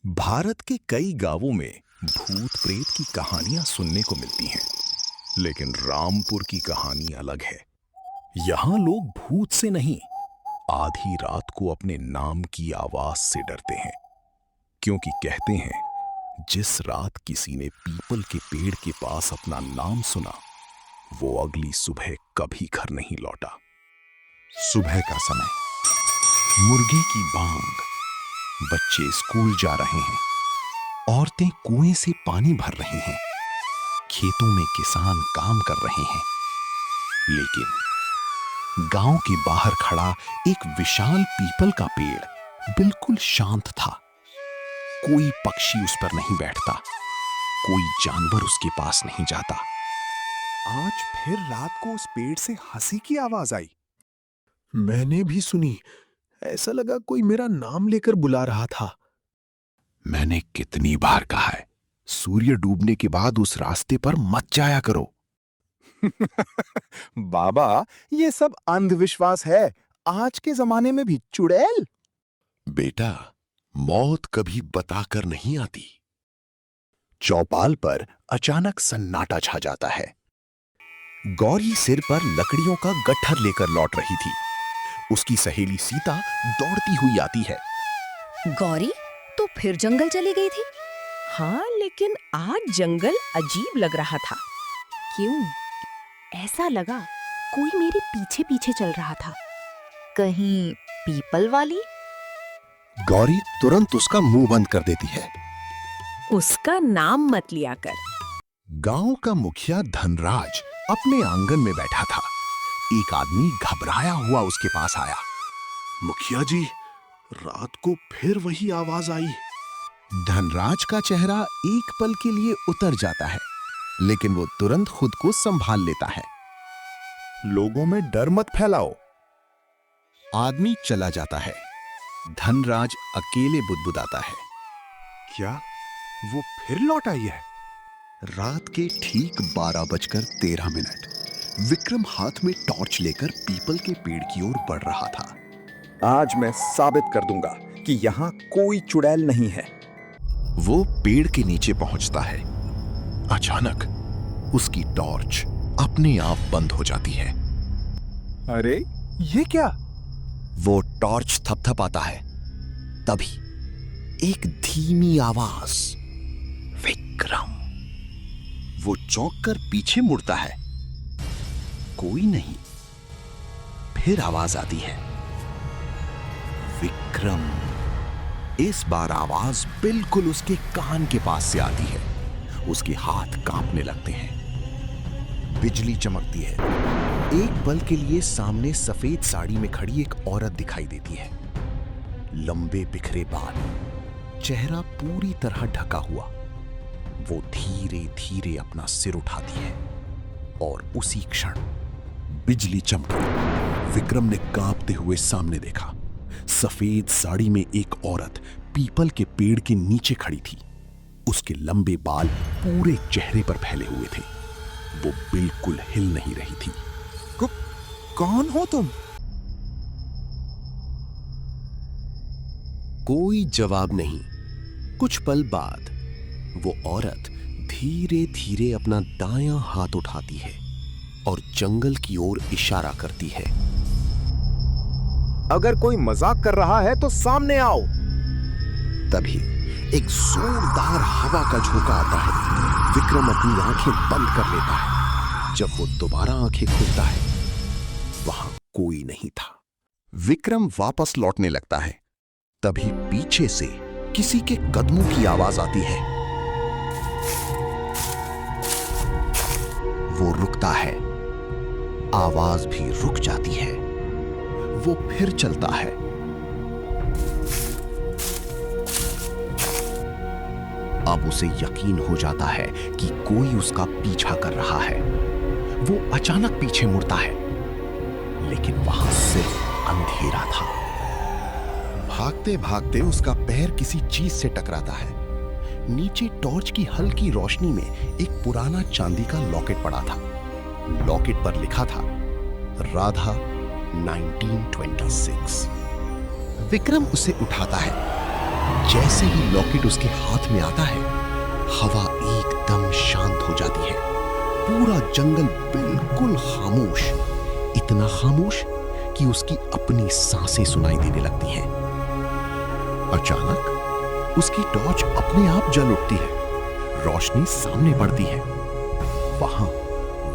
भारत के कई गांवों में भूत प्रेत की कहानियां सुनने को मिलती हैं, लेकिन रामपुर की कहानी अलग है। यहां लोग भूत से नहीं, आधी रात को अपने नाम की आवाज से डरते हैं, क्योंकि कहते हैं जिस रात किसी ने पीपल के पेड़ के पास अपना नाम सुना, वो अगली सुबह कभी घर नहीं लौटा। सुबह का समय, मुर्गे की बांग, बच्चे स्कूल जा रहे हैं, औरतें कुएं से पानी भर रही हैं, खेतों में किसान काम कर रहे हैं। लेकिन गांव के बाहर खड़ा एक विशाल पीपल का पेड़ बिल्कुल शांत था। कोई पक्षी उस पर नहीं बैठता, कोई जानवर उसके पास नहीं जाता। आज फिर रात को उस पेड़ से हंसी की आवाज आई। मैंने भी सुनी। ऐसा लगा कोई मेरा नाम लेकर बुला रहा था। मैंने कितनी बार कहा है, सूर्य डूबने के बाद उस रास्ते पर मत जाया करो। बाबा, ये सब अंधविश्वास है। आज के जमाने में भी चुड़ैल। बेटा, मौत कभी बताकर नहीं आती। चौपाल पर अचानक सन्नाटा छा जाता है। गौरी सिर पर लकड़ियों का गट्ठर लेकर लौट रही थी। उसकी सहेली सीता दौड़ती हुई आती है। गौरी, तो फिर जंगल चली गई थी? हाँ, लेकिन आज जंगल अजीब लग रहा था। क्यों? ऐसा लगा कोई मेरे पीछे पीछे चल रहा था। कहीं पीपल वाली? गौरी तुरंत उसका मुंह बंद कर देती है। उसका नाम मत लिया कर। गांव का मुखिया धनराज अपने आंगन में बैठा था। एक आदमी घबराया हुआ उसके पास आया। मुखिया जी, रात को फिर वही आवाज आई। धनराज का चेहरा एक पल के लिए उतर जाता है, लेकिन वो तुरंत खुद को संभाल लेता है। लोगों में डर मत फैलाओ। आदमी चला जाता है। धनराज अकेले बुदबुदाता है। क्या वो फिर लौट आई है? रात के ठीक 12:13 विक्रम हाथ में टॉर्च लेकर पीपल के पेड़ की ओर बढ़ रहा था। आज मैं साबित कर दूंगा कि यहाँ कोई चुड़ैल नहीं है। वो पेड़ के नीचे पहुंचता है। अचानक उसकी टॉर्च अपने आप बंद हो जाती है। अरे, ये क्या? वो टॉर्च थपथपाता है। तभी एक धीमी आवाज, विक्रम। वो चौंक कर पीछे मुड़ता है। कोई नहीं। फिर आवाज आती है, विक्रम। इस बार आवाज बिल्कुल उसके कान के पास से आती है। उसके हाथ कांपने लगते हैं। बिजली चमकती है। एक पल के लिए सामने सफेद साड़ी में खड़ी एक औरत दिखाई देती है। लंबे बिखरे बाल, चेहरा पूरी तरह ढका हुआ। वो धीरे धीरे अपना सिर उठाती है और उसी क्षण बिजली चमकी। विक्रम ने कांपते हुए सामने देखा। सफेद साड़ी में एक औरत पीपल के पेड़ के नीचे खड़ी थी। उसके लंबे बाल पूरे चेहरे पर फैले हुए थे। वो बिल्कुल हिल नहीं रही थी। कौन हो तुम? कोई जवाब नहीं। कुछ पल बाद वो औरत धीरे धीरे अपना दायां हाथ उठाती है और जंगल की ओर इशारा करती है। अगर कोई मजाक कर रहा है तो सामने आओ। तभी एक जोरदार हवा का झोंका आता है। विक्रम अपनी आंखें बंद कर लेता है। जब वो दोबारा आंखें खोलता है, वहां कोई नहीं था। विक्रम वापस लौटने लगता है। तभी पीछे से किसी के कदमों की आवाज आती है। वो रुकता है। आवाज भी रुक जाती है। वो फिर चलता है। अब उसे यकीन हो जाता है कि कोई उसका पीछा कर रहा है। वो अचानक पीछे मुड़ता है, लेकिन वहां सिर्फ अंधेरा था। भागते भागते उसका पैर किसी चीज से टकराता है। नीचे टॉर्च की हल्की रोशनी में एक पुराना चांदी का लॉकेट पड़ा था। लॉकेट पर लिखा था, राधा 1926। विक्रम उसे उठाता है। जैसे ही लॉकेट उसके हाथ में आता है, हवा एकदम शांत हो जाती है। पूरा जंगल बिल्कुल खामोश, इतना खामोश कि उसकी अपनी सांसें सुनाई देने लगती हैं। अचानक उसकी टॉर्च अपने आप जल उठती है, रोशनी सामने पड़ती है। वहां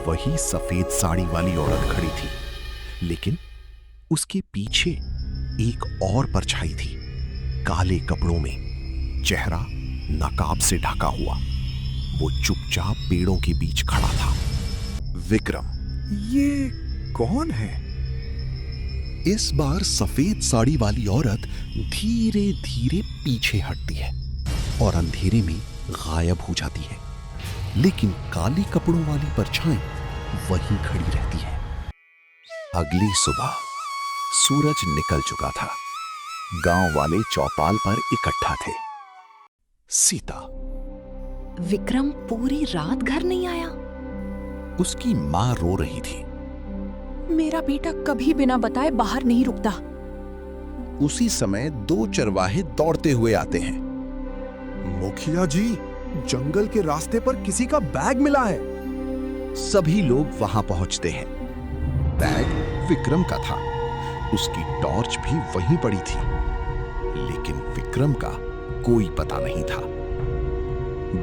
वही सफेद साड़ी वाली औरत खड़ी थी, लेकिन उसके पीछे एक और परछाई थी, काले कपड़ों में, चेहरा नकाब से ढका हुआ। वो चुपचाप पेड़ों के बीच खड़ा था। विक्रम। ये कौन है? इस बार सफेद साड़ी वाली औरत धीरे धीरे पीछे हटती है और अंधेरे में गायब हो जाती है, लेकिन काले कपड़ों वाली परछाई वहीं खड़ी रहती है। अगली सुबह सूरज निकल चुका था। गांव वाले चौपाल पर इकट्ठा थे। सीता। विक्रम पूरी रात घर नहीं आया। उसकी मां रो रही थी। मेरा बेटा कभी बिना बताए बाहर नहीं रुकता। उसी समय 2 चरवाहे दौड़ते हुए आते हैं। मुखिया जी, जंगल के रास्ते पर किसी का बैग मिला है। सभी लोग वहां पहुंचते हैं। बैग विक्रम का था। उसकी टॉर्च भी वहीं पड़ी थी, लेकिन विक्रम का कोई पता नहीं था।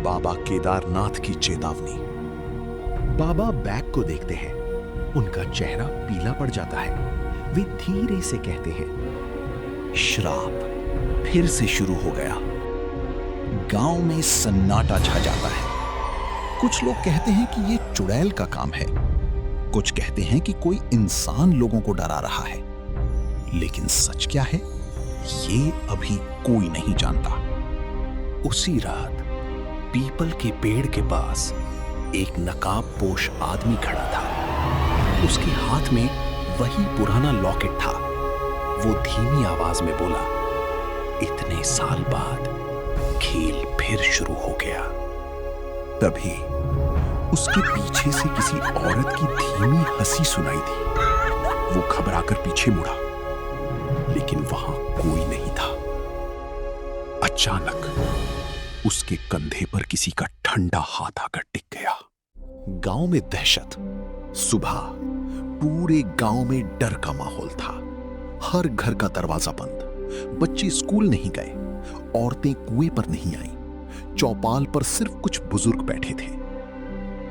बाबा केदारनाथ की चेतावनी। बाबा बैग को देखते हैं। उनका चेहरा पीला पड़ जाता है। वे धीरे से कहते हैं, श्राप फिर से शुरू हो गया। गांव में सन्नाटा छा जाता है। कुछ लोग कहते हैं कि यह चुड़ैल का काम है, कुछ कहते हैं कि कोई इंसान लोगों को डरा रहा है, लेकिन सच क्या है ये अभी कोई नहीं जानता। उसी रात पीपल के पेड़ के पास एक नकाबपोश आदमी खड़ा था। उसके हाथ में वही पुराना लॉकेट था। वो धीमी आवाज में बोला, इतने साल बाद खेल फिर शुरू हो गया। तभी उसके पीछे से किसी औरत की धीमी हंसी सुनाई दी। वो घबराकर पीछे मुड़ा, लेकिन वहां कोई नहीं था। अचानक उसके कंधे पर किसी का ठंडा हाथ आकर टिक गया। गांव में दहशत। सुबह पूरे गांव में डर का माहौल था। हर घर का दरवाजा बंद। बच्चे स्कूल नहीं गए, औरतें कुएं पर नहीं आईं। चौपाल पर सिर्फ कुछ बुजुर्ग बैठे थे।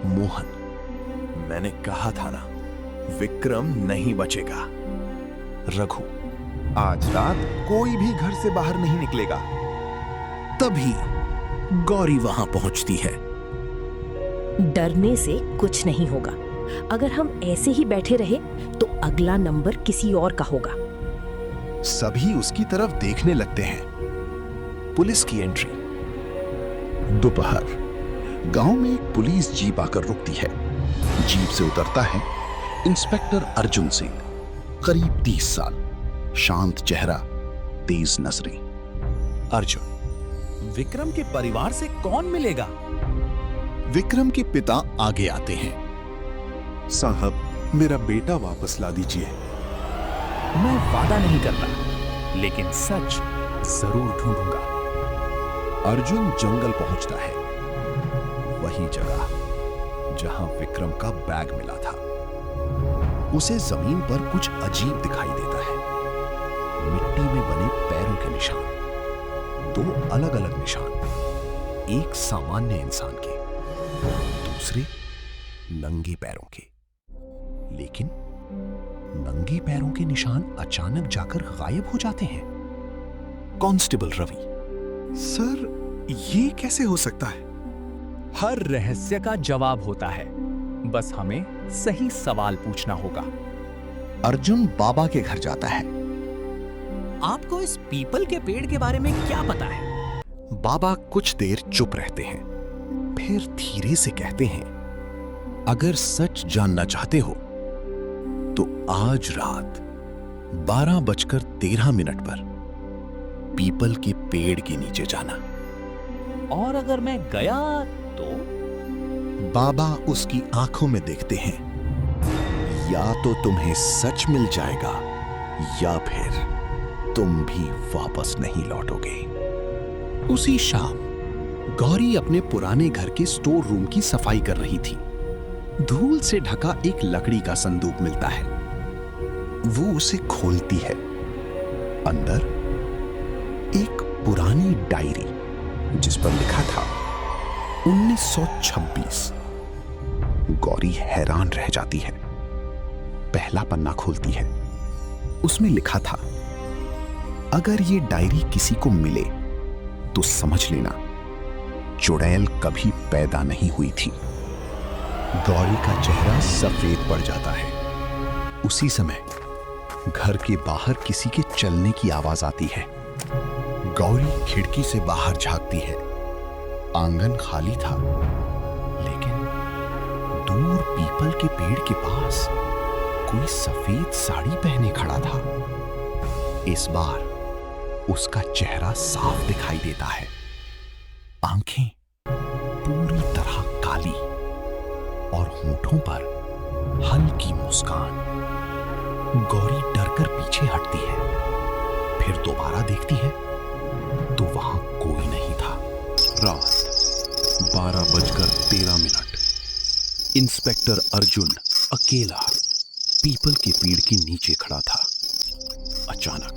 मोहन। मैंने कहा था ना, विक्रम नहीं बचेगा। रघु। आज रात कोई भी घर से बाहर नहीं निकलेगा। तभी गौरी वहां पहुंचती है। डरने से कुछ नहीं होगा। अगर हम ऐसे ही बैठे रहे तो अगला नंबर किसी और का होगा। सभी उसकी तरफ देखने लगते हैं। पुलिस की एंट्री। दोपहर गांव में एक पुलिस जीप आकर रुकती है। जीप से उतरता है इंस्पेक्टर अर्जुन सिंह, करीब 30 साल, शांत चेहरा, तेज नजरें। अर्जुन। विक्रम के परिवार से कौन मिलेगा? विक्रम के पिता आगे आते हैं। साहब, मेरा बेटा वापस ला दीजिए। मैं वादा नहीं करता, लेकिन सच जरूर ढूंढूंगा। अर्जुन जंगल पहुंचता है, वही जगह जहां विक्रम का बैग मिला था। उसे जमीन पर कुछ अजीब दिखाई देता है। मिट्टी में बने पैरों के निशान, 2 अलग अलग निशान, एक सामान्य इंसान के, दूसरे नंगे पैरों के। लेकिन नंगे पैरों के निशान अचानक जाकर गायब हो जाते हैं। कांस्टेबल रवि। सर, ये कैसे हो सकता है? हर रहस्य का जवाब होता है, बस हमें सही सवाल पूछना होगा। अर्जुन बाबा के घर जाता है। आपको इस पीपल के पेड़ के बारे में क्या पता है? बाबा कुछ देर चुप रहते हैं, फिर धीरे से कहते हैं, अगर सच जानना चाहते हो तो आज रात 12:13 पर पीपल के पेड़ के नीचे जाना। और अगर मैं गया तो? बाबा उसकी आंखों में देखते हैं। या तो तुम्हें सच मिल जाएगा, या फिर तुम भी वापस नहीं लौटोगे। उसी शाम गौरी अपने पुराने घर के स्टोर रूम की सफाई कर रही थी। धूल से ढका एक लकड़ी का संदूक मिलता है। वो उसे खोलती है। अंदर एक पुरानी डायरी जिस पर लिखा था 1926। गौरी हैरान रह जाती है। पहला पन्ना खोलती है। उसमें लिखा था, अगर ये डायरी किसी को मिले तो समझ लेना चुड़ैल कभी पैदा नहीं हुई थी। गौरी का चेहरा सफेद पड़ जाता है। उसी समय घर के बाहर किसी के चलने की आवाज आती है। गौरी खिड़की से बाहर झांकती है। आंगन खाली था, लेकिन दूर पीपल के पेड़ के पास कोई सफेद साड़ी पहने खड़ा था। इस बार उसका चेहरा साफ दिखाई देता है। आंखें पूरी तरह काली और होठों पर हल्की मुस्कान। गौरी डरकर पीछे हटती है। फिर दोबारा देखती है तो वहां कोई नहीं था। रात 12:13। इंस्पेक्टर अर्जुन अकेला पीपल के पेड़ के नीचे खड़ा था। अचानक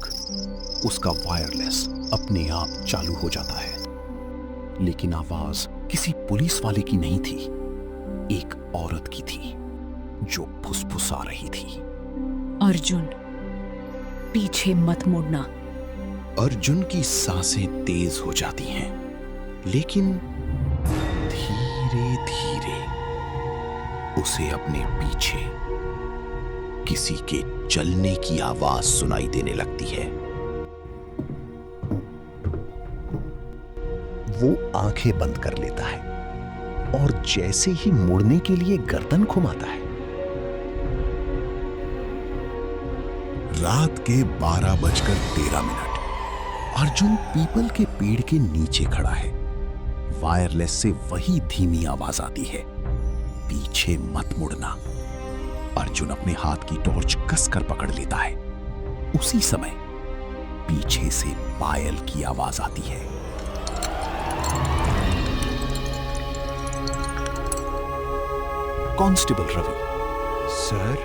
उसका वायरलेस अपने आप चालू हो जाता है, लेकिन आवाज किसी पुलिस वाले की नहीं थी, एक औरत की थी जो फुसफुसा रही थी। अर्जुन, पीछे मत मुड़ना। अर्जुन की सांसें तेज हो जाती हैं, लेकिन धीरे धीरे उसे अपने पीछे किसी के चलने की आवाज सुनाई देने लगती है। वो आंखें बंद कर लेता है और जैसे ही मुड़ने के लिए गर्दन घुमाता है, रात के 12:13। अर्जुन पीपल के पेड़ के नीचे खड़ा है। वायरलेस से वही धीमी आवाज आती है, पीछे मत मुड़ना। अर्जुन अपने हाथ की टॉर्च कसकर पकड़ लेता है। उसी समय पीछे से पायल की आवाज आती है। कांस्टेबल रवि। सर,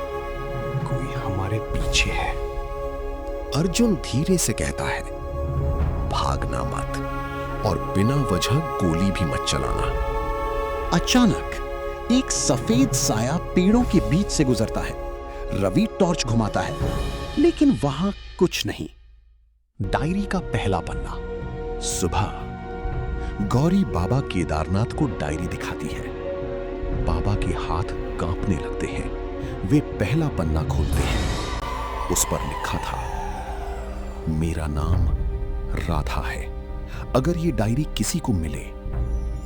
कोई हमारे पीछे है। अर्जुन धीरे से कहता है, भागना मत और बिना वजह गोली भी मत चलाना। अचानक एक सफेद साया पेड़ों के बीच से गुजरता है। रवि टॉर्च घुमाता है, लेकिन वहां कुछ नहीं। डायरी का पहला पन्ना। सुबह गौरी बाबा केदारनाथ को डायरी दिखाती है। बाबा के हाथ कांपने लगते हैं। वे पहला पन्ना खोलते हैं। उस पर लिखा था, मेरा नाम राधा है। अगर ये डायरी किसी को मिले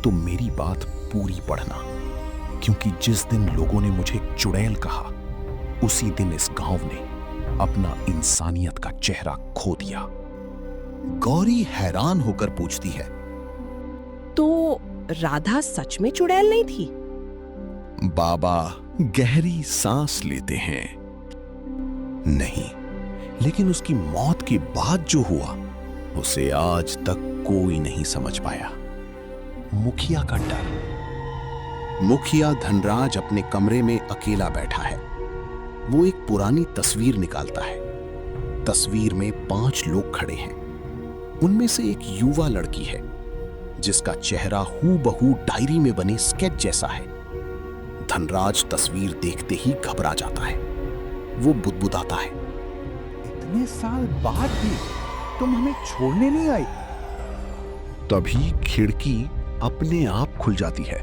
तो मेरी बात पूरी पढ़ना, क्योंकि जिस दिन लोगों ने मुझे चुड़ैल कहा, उसी दिन इस गांव ने अपना इंसानियत का चेहरा खो दिया। गौरी हैरान होकर पूछती है, तो राधा सच में चुड़ैल नहीं थी? बाबा गहरी सांस लेते हैं। नहीं, लेकिन उसकी मौत के बाद जो हुआ उसे आज तक कोई नहीं समझ पाया। मुखिया का डर। मुखिया धनराज अपने कमरे में अकेला बैठा है। वो एक पुरानी तस्वीर निकालता है। तस्वीर में 5 लोग खड़े हैं। उनमें से एक युवा लड़की है जिसका चेहरा हूबहू डायरी में बने स्केच जैसा है। धनराज तस्वीर देखते ही घबरा जाता है। वो बुदबुदाता है, इतने साल बाद भी तुम हमें छोड़ने नहीं आई। तभी खिड़की अपने आप खुल जाती है।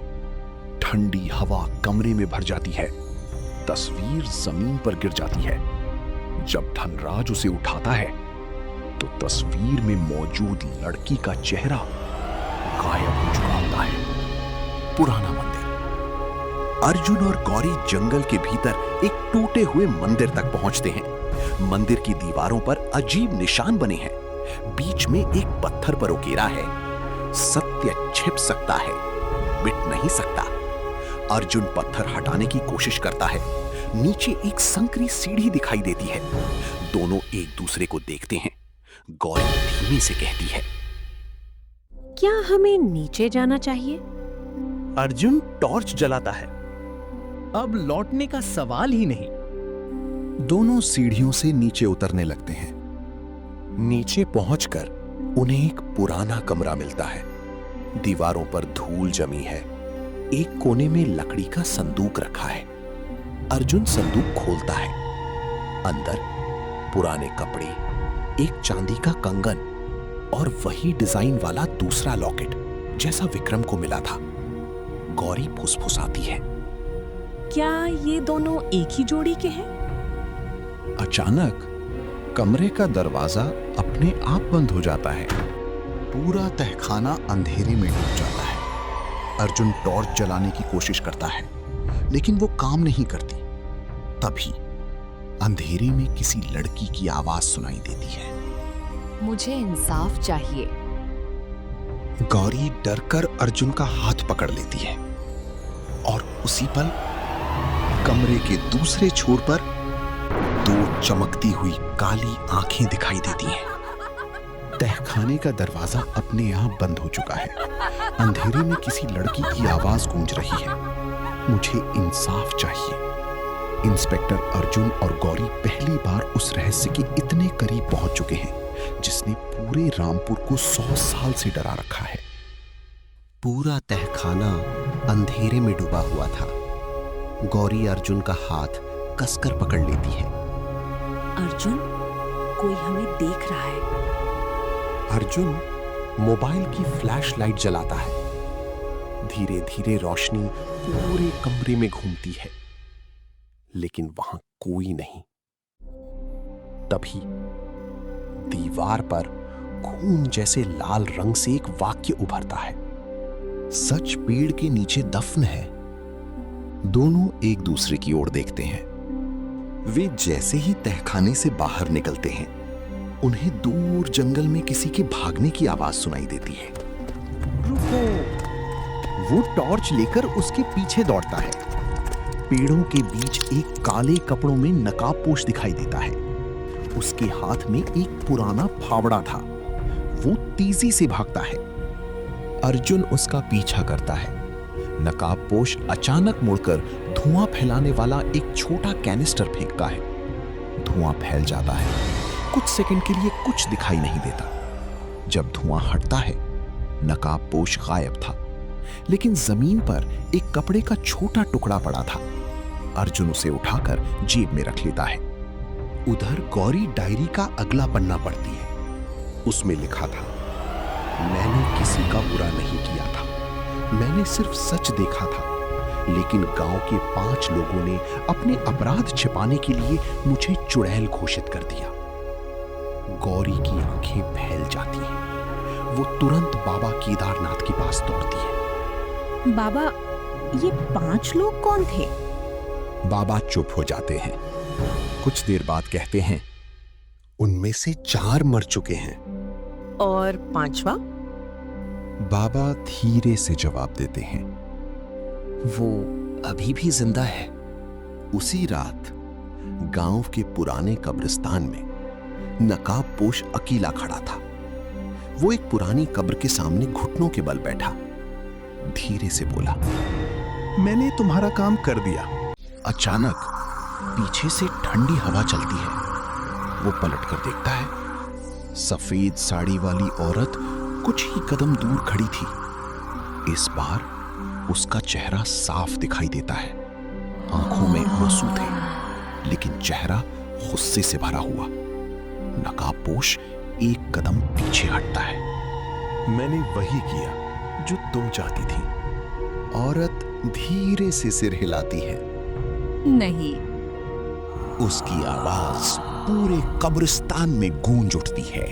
ठंडी हवा कमरे में भर जाती है। तस्वीर जमीन पर गिर जाती है। जब धनराज उसे उठाता है तो तस्वीर में मौजूद लड़की का चेहरा गायब हो चुका होता है। पुराना मंदिर। अर्जुन और गौरी जंगल के भीतर एक टूटे हुए मंदिर तक पहुंचते हैं। मंदिर की दीवारों पर अजीब निशान बने हैं। बीच में एक पत्थर पर उकेरा है, सत्य छिप सकता है, मिट नहीं सकता। अर्जुन पत्थर हटाने की कोशिश करता है। नीचे एक संकरी सीढ़ी दिखाई देती है। दोनों एक दूसरे को देखते हैं। गौरी धीमे से कहती है, क्या हमें नीचे जाना चाहिए? अर्जुन टॉर्च जलाता है। अब लौटने का सवाल ही नहीं। दोनों सीढ़ियों से नीचे उतरने लगते हैं। नीचे पहुंचकर उन्हें एक पुराना कमरा मिलता है। दीवारों पर धूल जमी है। एक कोने में लकड़ी का संदूक रखा है। अर्जुन संदूक खोलता है। अंदर पुराने कपड़े, एक चांदी का कंगन और वही डिजाइन वाला दूसरा लॉकेट जैसा विक्रम को मिला था। गौरी फुसफुसाती है। क्या ये दोनों एक ही जोड़ी के हैं? अचानक कमरे का दरवाजा अपने आप बंद हो जाता है। पूरा तहखाना अंधेरे में डूब जाता है। अर्जुन टॉर्च जलाने की कोशिश करता है, लेकिन वो काम नहीं करती। तभी अंधेरे में किसी लड़की की आवाज सुनाई देती है। मुझे इंसाफ चाहिए। गौरी डरकर अर्जुन का हाथ पकड़ लेती है और उसी पल कमरे के दूसरे छोर पर दो चमकती हुई काली आंखें दिखाई देती हैं। तहखाने का दरवाजा अपने आप बंद हो चुका है। अंधेरे में किसी लड़की की आवाज गूंज रही है, मुझे इंसाफ चाहिए। इंस्पेक्टर अर्जुन और गौरी पहली बार उस रहस्य के इतने करीब पहुंच चुके हैं जिसने पूरे रामपुर को 100 साल से डरा रखा है। पूरा तहखाना अंधेरे में डूबा हुआ था। गौरी अर्जुन का हाथ कसकर पकड़ लेती है। अर्जुन, कोई हमें देख रहा है। अर्जुन मोबाइल की फ्लैश लाइट जलाता है। धीरे धीरे रोशनी पूरे कमरे में घूमती है, लेकिन वहां कोई नहीं। तभी दीवार पर खून जैसे लाल रंग से एक वाक्य उभरता है। सच पेड़ के नीचे दफन है। दोनों एक दूसरे की ओर देखते हैं। वे जैसे ही तहखाने से बाहर निकलते हैं, उन्हें दूर जंगल में किसी के भागने की आवाज सुनाई देती है। रुको! वो टॉर्च लेकर उसके पीछे दौड़ता है। पेड़ों के बीच एक काले कपड़ों में नकाबपोश दिखाई देता है। उसके हाथ में एक पुराना फावड़ा था। वो तेजी से भागता है। अर्जुन उसका पीछा करता है। नकाबपोश अचानक मुड़कर धुआं फैलाने वाला एक छोटा कैनिस्टर फेंकता है। धुआं फैल जाता है। कुछ सेकंड के लिए कुछ दिखाई नहीं देता। जब धुआं हटता है, नकाबपोश गायब था, लेकिन जमीन पर एक कपड़े का छोटा टुकड़ा पड़ा था। अर्जुन उसे उठाकर जेब में रख लेता है। उधर गौरी डायरी का अगला पन्ना पढ़ती है। उसमें लिखा था, मैंने किसी का बुरा नहीं किया था, मैंने सिर्फ सच देखा था, लेकिन गांव के 5 लोगों ने अपने अपराध छिपाने के लिए मुझे चुड़ैल घोषित कर दिया। गौरी की आंखें फैल जाती हैं। वो तुरंत बाबा केदारनाथ के पास दौड़ती है। बाबा, ये 5 लोग कौन थे? बाबा चुप हो जाते हैं। कुछ देर बाद कहते हैं, उनमें से 4 मर चुके हैं। और 5वां? बाबा धीरे से जवाब देते हैं, वो अभी भी जिंदा है। उसी रात गांव के पुराने कब्रिस्तान में नकाबपोश अकेला खड़ा था। वो एक पुरानी कब्र के सामने घुटनों के बल बैठा। धीरे से बोला, मैंने तुम्हारा काम कर दिया। अचानक पीछे से ठंडी हवा चलती है। वो पलटकर देखता है। सफेद साड़ी वाली औरत कुछ ही कदम दूर खड़ी थी। इस बार उसका चेहरा साफ दिखाई देता है। आंखों में आंसू थे, लेकिन चेहरा गुस्से से भरा हुआ। नकाबपोश एक कदम पीछे हटता है। मैंने वही किया जो तुम चाहती थी। औरत धीरे से सिर हिलाती है। नहीं। उसकी आवाज पूरे कब्रिस्तान में गूंज उठती है।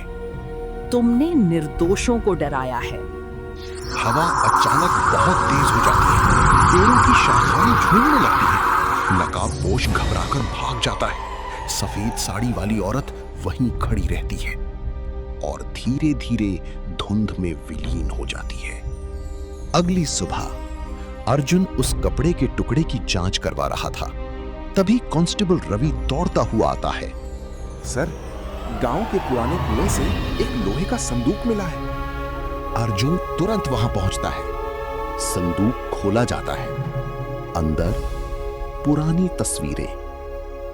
तुमने निर्दोषों को डराया है। हवा अचानक बहुत तेज हो जाती है। पेड़ों की शाखाएं झूमने लगती हैं। नकाबपोश घबराकर भाग जाता है। सफेद साड़ी वाली औरत वहीं खड़ी रहती है और धीरे धीरे धुंध में विलीन हो जाती है। अगली सुबह अर्जुन उस कपड़े के टुकड़े की जांच करवा रहा था। तभी कांस्टेबल रवि दौड़ता हुआ आता है। सर, गांव के पुराने कुएं से एक लोहे का संदूक मिला है। अर्जुन तुरंत वहां पहुंचता है। संदूक खोला जाता है। अंदर पुरानी तस्वीरें,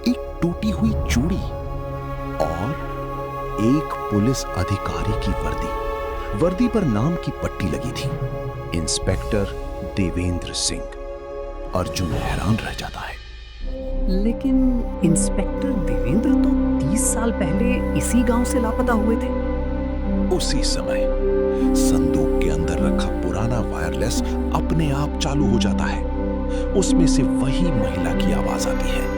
एक टूटी हुई चूड़ी और एक पुलिस अधिकारी की वर्दी। वर्दी पर नाम की पट्टी लगी थी, इंस्पेक्टर देवेंद्र सिंह। अर्जुन हैरान रह जाता है। लेकिन इंस्पेक्टर देवेंद्र तो 30 साल पहले इसी गांव से लापता हुए थे। उसी समय संदूक के अंदर रखा पुराना वायरलेस अपने आप चालू हो जाता है। उसमें से वही महिला की आवाज आती है।